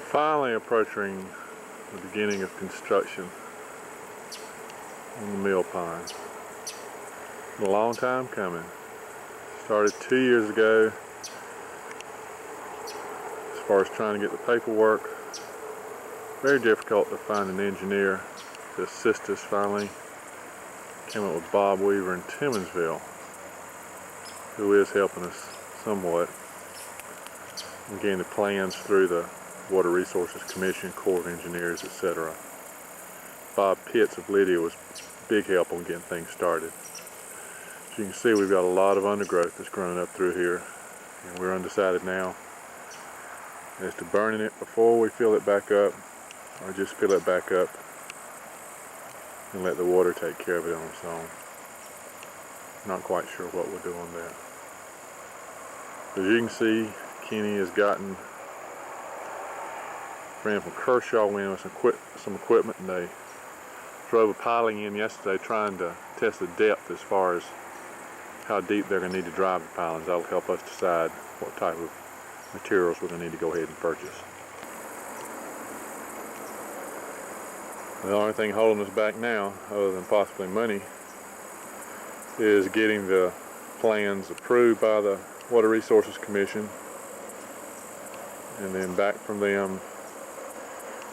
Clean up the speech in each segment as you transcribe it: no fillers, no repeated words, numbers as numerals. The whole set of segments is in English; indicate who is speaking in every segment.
Speaker 1: Finally approaching the beginning of construction on the mill pond. A long time coming. Started 2 years ago as far as trying to get the paperwork. Very difficult to find an engineer to assist us. Finally came up with Bob Weaver in Timmonsville, who is helping us somewhat. And getting the plans through the Water Resources Commission, Corps of Engineers, etc. Bob Pitts of Lydia was big help on getting things started. As you can see, we've got a lot of undergrowth that's growing up through here, and we're undecided now as to burning it before we fill it back up, or just fill it back up and let the water take care of it on its own. Not quite sure what we'll do on that. As you can see, Kenny has ran from Kershaw in with some equipment, and they drove a piling in yesterday trying to test the depth as far as how deep they're going to need to drive the pilings. That'll help us decide what type of materials we're going to need to go ahead and purchase. The only thing holding us back now, other than possibly money, is getting the plans approved by the Water Resources Commission, and then back from them.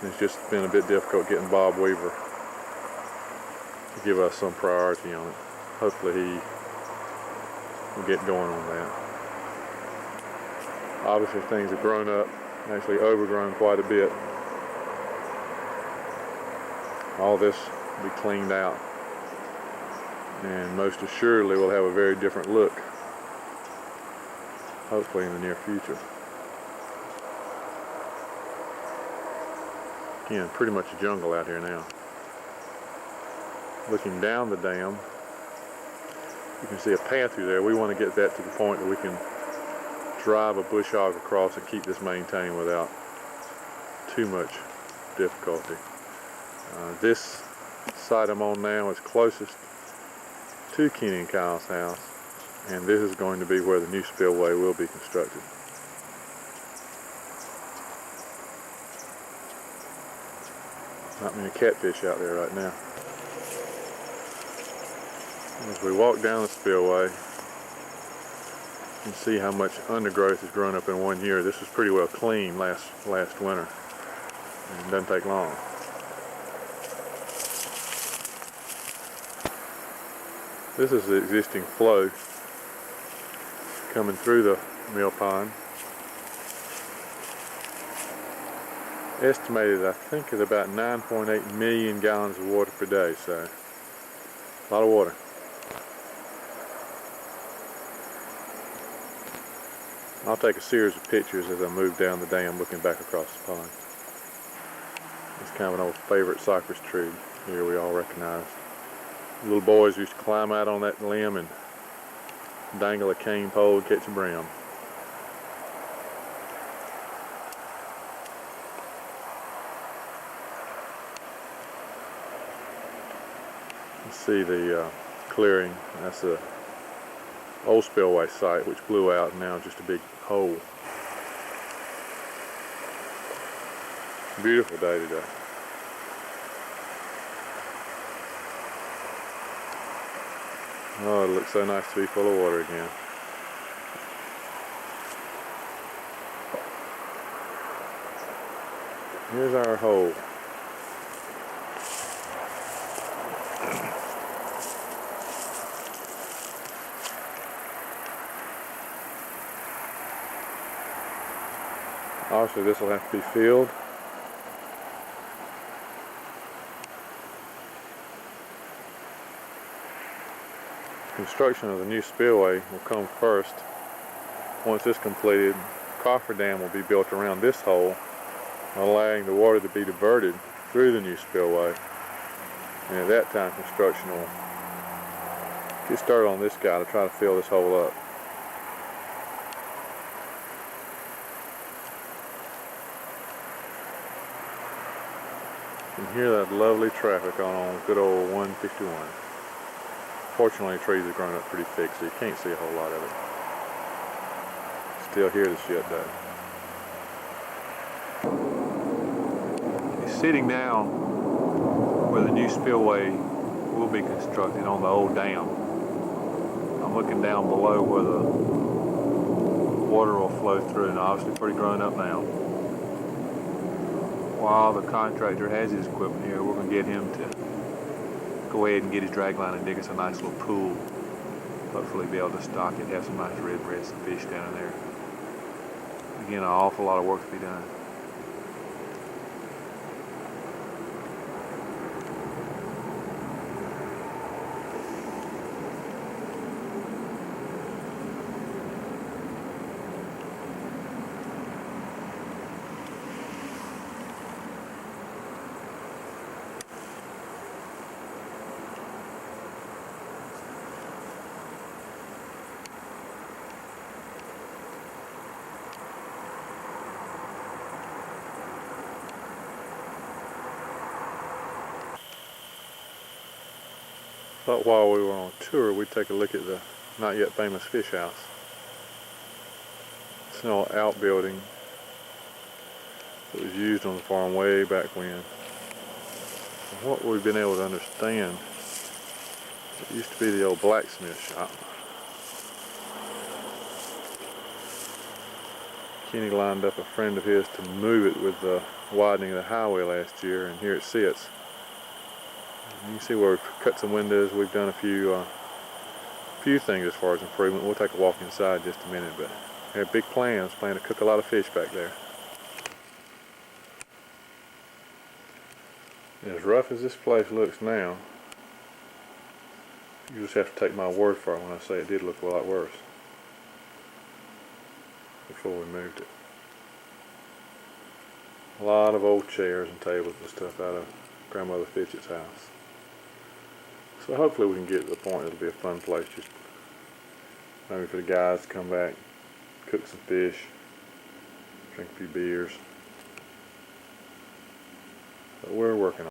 Speaker 1: It's just been a bit difficult getting Bob Weaver to give us some priority on it. Hopefully he will get going on that. Obviously things have grown up, actually overgrown quite a bit. All this will be cleaned out, and most assuredly we'll have a very different look, hopefully in the near future. Again, pretty much a jungle out here now. Looking down the dam, you can see a path through there. We want to get that to the point that we can drive a bush hog across and keep this maintained without too much difficulty. This site I'm on now is closest to Kenny and Kyle's house, and this is going to be where the new spillway will be constructed. Not many catfish out there right now. As we walk down the spillway, you can see how much undergrowth has grown up in 1 year. This was pretty well clean last winter, and it doesn't take long. This is the existing flow coming through the mill pond. Estimated, I think, is about 9.8 million gallons of water per day, so a lot of water. I'll take a series of pictures as I move down the dam looking back across the pond. It's kind of an old favorite cypress tree here we all recognize. Little boys used to climb out on that limb and dangle a cane pole and catch a brim. See the clearing. That's the old spillway site, which blew out, and now just a big hole. Beautiful day today. Oh, it looks so nice to be full of water again. Here's our hole. Obviously this will have to be filled. Construction of the new spillway will come first. Once it's completed, the coffer dam will be built around this hole, allowing the water to be diverted through the new spillway. And at that time, construction will get started on this guy to try to fill this hole up. You can hear that lovely traffic on good old 151. Fortunately, trees have grown up pretty thick, so you can't see a whole lot of it. Still hear the shit though. sitting down where the new spillway will be constructed on the old dam. I'm looking down below where the water will flow through, and obviously pretty grown up now. While the contractor has his equipment here, we're going to get him to go ahead and get his drag line and dig us a nice little pool. Hopefully be able to stock it, have some nice redbreasts and fish down in there. Again, an awful lot of work to be done. Thought while we were on tour, we'd take a look at the not yet famous fish house. It's an old outbuilding that was used on the farm way back when. And what we've been able to understand, it used to be the old blacksmith shop. Kenny lined up a friend of his to move it with the widening of the highway last year, and here it sits. You can see where we've cut some windows. We've done a few things as far as improvement. We'll take a walk inside in just a minute, but we have big plans. Plan to cook a lot of fish back there. As rough as this place looks now, you just have to take my word for it when I say it did look a lot worse before we moved it. A lot of old chairs and tables and stuff out of Grandmother Fitchett's house. So hopefully we can get to the point it'll be a fun place, just maybe for the guys to come back, cook some fish, drink a few beers. But we're working on it.